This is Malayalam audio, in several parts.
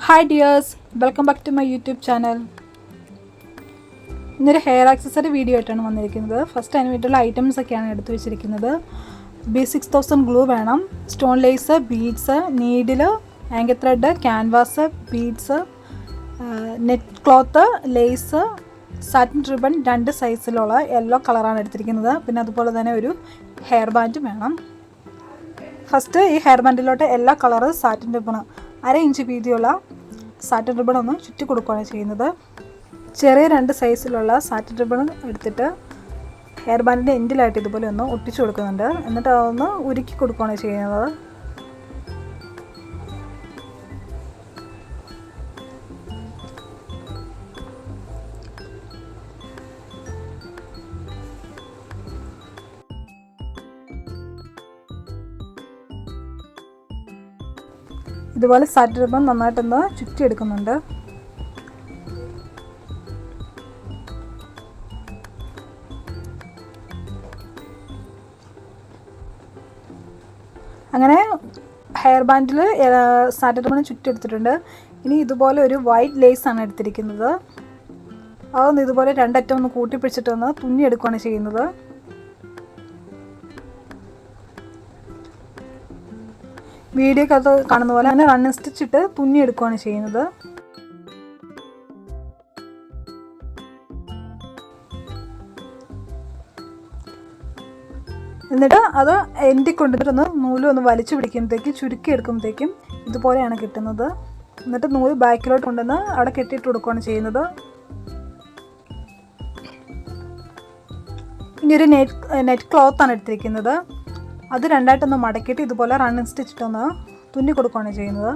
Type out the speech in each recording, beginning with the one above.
Hi dears, welcome back to my YouTube channel. ഇന്നൊരു ഹെയർ ആക്സസറി വീഡിയോ ആയിട്ടാണ് വന്നിരിക്കുന്നത്. ഫസ്റ്റ് അതിന് വേണ്ടിയുള്ള ഐറ്റംസ് ഒക്കെയാണ് എടുത്തു വെച്ചിരിക്കുന്നത്. B6000 ഗ്ലൂ വേണം, stone lace, beads, needle, anchor thread, canvas, beads, net cloth, lace, satin ribbon 2 സൈസിലുള്ള യെല്ലോ കളറാണ് എടുത്തിരിക്കുന്നത്. പിന്നെ അതുപോലെ തന്നെ ഒരു ഹെയർ ബാൻഡ് വേണം. ഫസ്റ്റ് ഈ ഹെയർ ബാൻഡിലോട്ട് എല്ലാ കളറ് സാറ്റിൻ റിബൺ 1/2 ഇഞ്ച് വീതിയുള്ള സാറ്റിൻ റിബൺ ഒന്ന് ചുറ്റി കൊടുക്കുകയാണ് ചെയ്യുന്നത്. ചെറിയ 2 സൈസിലുള്ള സാറ്റിൻ റിബൺ എടുത്തിട്ട് ഹെയർ ബാൻഡിൻ്റെ എൻഡിലായിട്ട് ഇതുപോലെ ഒന്ന് ഒട്ടിച്ചു കൊടുക്കുന്നുണ്ട്. എന്നിട്ട് അതൊന്ന് ഉരുക്കി കൊടുക്കുകയാണ് ചെയ്യുന്നത്. ഇതുപോലെ സാറ്റിൻ റിബൺ നന്നായിട്ടൊന്ന് ചുറ്റിയെടുക്കുന്നുണ്ട്. അങ്ങനെ ഹെയർ ബാൻഡിൽ സാറ്റിൻ റിബൺ ചുറ്റിയെടുത്തിട്ടുണ്ട്. ഇനി ഇതുപോലെ ഒരു വൈറ്റ് ലേസാണ് എടുത്തിരിക്കുന്നത്. അതൊന്ന് ഇതുപോലെ 2 അറ്റം ഒന്ന് കൂട്ടിപ്പിടിച്ചിട്ടൊന്ന് തുന്നിയെടുക്കുകയാണ് ചെയ്യുന്നത്. വീഡിയോക്കകത്ത് കാണുന്ന പോലെ അങ്ങനെ റണ്ണിങ് സ്റ്റിച്ച് ഇട്ട് തുന്നിയെടുക്കുകയാണ് ചെയ്യുന്നത്. എന്നിട്ട് അത് എൻഡിൽ കൊണ്ടുവന്നിട്ടൊന്ന് നൂലൊന്ന് വലിച്ചു പിടിക്കുമ്പോഴത്തേക്കും ചുരുക്കി എടുക്കുമ്പോഴത്തേക്കും ഇതുപോലെയാണ് കിട്ടുന്നത്. എന്നിട്ട് നൂല് ബാക്കിലോട്ട് കൊണ്ടുവന്ന് അവിടെ കെട്ടിയിട്ട് കൊടുക്കുകയാണ് ചെയ്യുന്നത്. ഇനി ഒരു നെറ്റ് ക്ലോത്താണ് എടുത്തിരിക്കുന്നത്. അത് 2ആയിട്ടൊന്ന് മടക്കിയിട്ട് ഇതുപോലെ റണ്ണിങ് സ്റ്റിച്ചിട്ടൊന്ന് തുന്നി കൊടുക്കുകയാണ് ചെയ്യുന്നത്.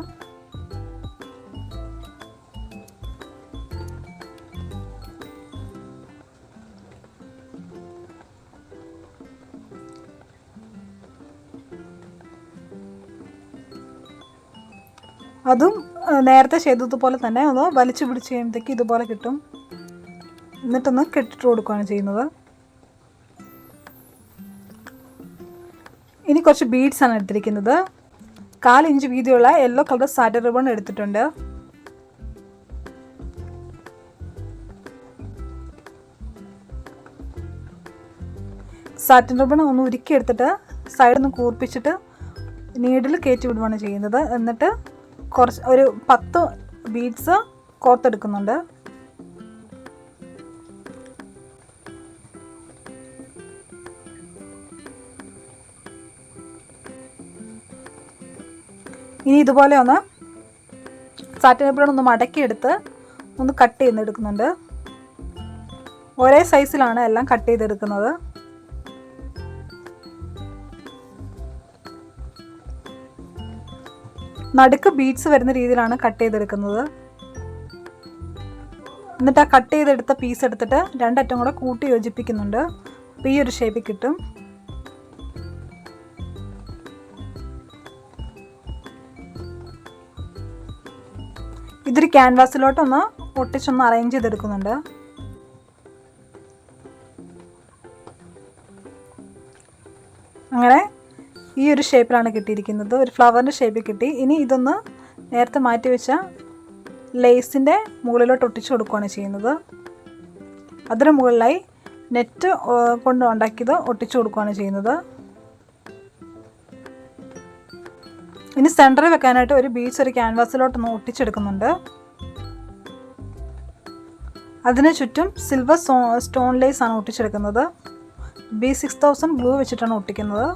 അതും നേരത്തെ ചെയ്തതുപോലെ തന്നെ ഒന്ന് വലിച്ചു പിടിച്ച് കഴിയുമ്പോഴത്തേക്ക് ഇതുപോലെ കിട്ടും. എന്നിട്ടൊന്ന് കെട്ടിട്ട് കൊടുക്കുകയാണ് ചെയ്യുന്നത്. ഇനി കുറച്ച് ബീഡ്സ് ആണ് എടുത്തിരിക്കുന്നത്. 1/4 ഇഞ്ച് വീതിയുള്ള യെല്ലോ കളർ സാറ്റിൻ റിബൺ എടുത്തിട്ടുണ്ട്. സാറ്റിൻ റിബൺ ഒന്ന് ഉരുക്കി എടുത്തിട്ട് സൈഡൊന്ന് കൂർപ്പിച്ചിട്ട് നീഡിൽ കയറ്റി വിടുകയാണ് ചെയ്യുന്നത്. എന്നിട്ട് ഒരു 10 ബീഡ്സ് കോർത്തെടുക്കുന്നുണ്ട്. ഇനി ഇതുപോലെ ഒന്ന് സാറ്റിൻ റിബൺ ഒന്ന് മടക്കിയെടുത്ത് ഒന്ന് കട്ട് ചെയ്തെടുക്കുന്നുണ്ട്. ഒരേ സൈസിലാണ് എല്ലാം കട്ട് ചെയ്തെടുക്കുന്നത്. നടുക്ക് ബീഡ്സ് വരുന്ന രീതിയിലാണ് കട്ട് ചെയ്തെടുക്കുന്നത്. എന്നിട്ട് ആ കട്ട് ചെയ്തെടുത്ത പീസ് എടുത്തിട്ട് 2 അറ്റം കൂടെ കൂട്ടി യോജിപ്പിക്കുന്നുണ്ട്. അപ്പോൾ ഈ ഒരു ഷേപ്പിൽ കിട്ടും. ഇതൊരു ക്യാൻവാസിലോട്ടൊന്ന് ഒട്ടിച്ചൊന്ന് അറേഞ്ച് ചെയ്തെടുക്കുന്നുണ്ട്. അങ്ങനെ ഈ ഒരു ഷേപ്പിലാണ് കിട്ടിയിരിക്കുന്നത്. ഒരു ഫ്ലവറിൻ്റെ ഷേപ്പിൽ കിട്ടി. ഇനി ഇതൊന്ന് നേരത്തെ മാറ്റി വെച്ച ലേസിൻ്റെ മുകളിലോട്ട് ഒട്ടിച്ചു കൊടുക്കുകയാണ് ചെയ്യുന്നത്. അതിന് മുകളിലായി നെറ്റ് കൊണ്ട് ഉണ്ടാക്കിയത് ഒട്ടിച്ചു കൊടുക്കുകയാണ് ചെയ്യുന്നത്. ഇനി സെൻറ്ററിൽ വെക്കാനായിട്ട് ഒരു ബീഡ്സ് ഒരു ക്യാൻവാസിലോട്ടൊന്ന് ഒട്ടിച്ചെടുക്കുന്നുണ്ട്. അതിന് ചുറ്റും സിൽവർ സ്റ്റോൺ ലേസ് ആണ് ഒട്ടിച്ചെടുക്കുന്നത്. B6000 ഗ്ലൂ വെച്ചിട്ടാണ് ഒട്ടിക്കുന്നത്.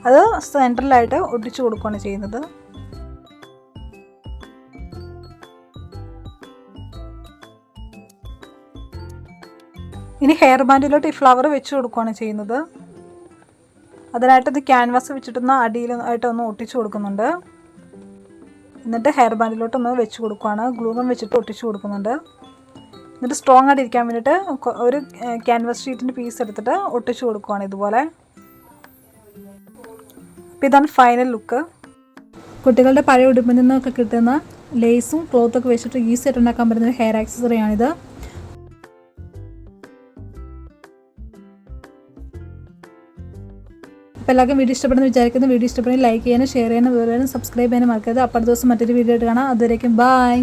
അത് സെൻറ്ററിലായിട്ട് ഒട്ടിച്ചു കൊടുക്കുകയാണ് ചെയ്യുന്നത്. ഇനി ഹെയർ ബാൻഡിലോട്ട് ഈ ഫ്ലവർ വെച്ച് കൊടുക്കുകയാണ് ചെയ്യുന്നത്. അതിനായിട്ടത് ക്യാൻവാസ് വെച്ചിട്ടൊന്ന് അടിയിലായിട്ടൊന്ന് ഒട്ടിച്ചു കൊടുക്കുന്നുണ്ട്. എന്നിട്ട് ഹെയർ ബാൻഡിലോട്ടൊന്ന് വെച്ച് കൊടുക്കുകയാണ്. ഗ്ലൂ ഗൺ വെച്ചിട്ട് ഒട്ടിച്ചു കൊടുക്കുന്നുണ്ട്. എന്നിട്ട് സ്ട്രോങ് ആയിട്ട് ഇരിക്കാൻ വേണ്ടിയിട്ട് ഒരു ക്യാൻവാസ് ഷീറ്റിൻ്റെ പീസ് എടുത്തിട്ട് ഒട്ടിച്ചു കൊടുക്കുകയാണ് ഇതുപോലെ. അപ്പോൾ ഇതാണ് ഫൈനൽ ലുക്ക്. കുട്ടികളുടെ പഴയ ഉടുപ്പിൽ നിന്നൊക്കെ കിട്ടുന്ന ലേസും ക്ലോത്തൊക്കെ വെച്ചിട്ട് ഈസി ആയിട്ട് ഉണ്ടാക്കാൻ പറ്റുന്ന ഹെയർ ആക്സസറിയാണിത്. അപ്പോൾ എല്ലാവർക്കും വീഡിയോ ഇഷ്ടപ്പെടുന്ന വിചാരിക്കുന്നു. വീഡിയോ ഇഷ്ടപ്പെടുന്ന ലൈക്ക് ചെയ്യാനും ഷെയർ ചെയ്യാനും സബ്സ്ക്രൈബ് ചെയ്യാനും മറക്കരുത്. അപ്പോൾ അടുത്ത ദിവസം മറ്റൊരു വീഡിയോ ആയിട്ട് കാണാം. അതുവരേക്കും ബൈ.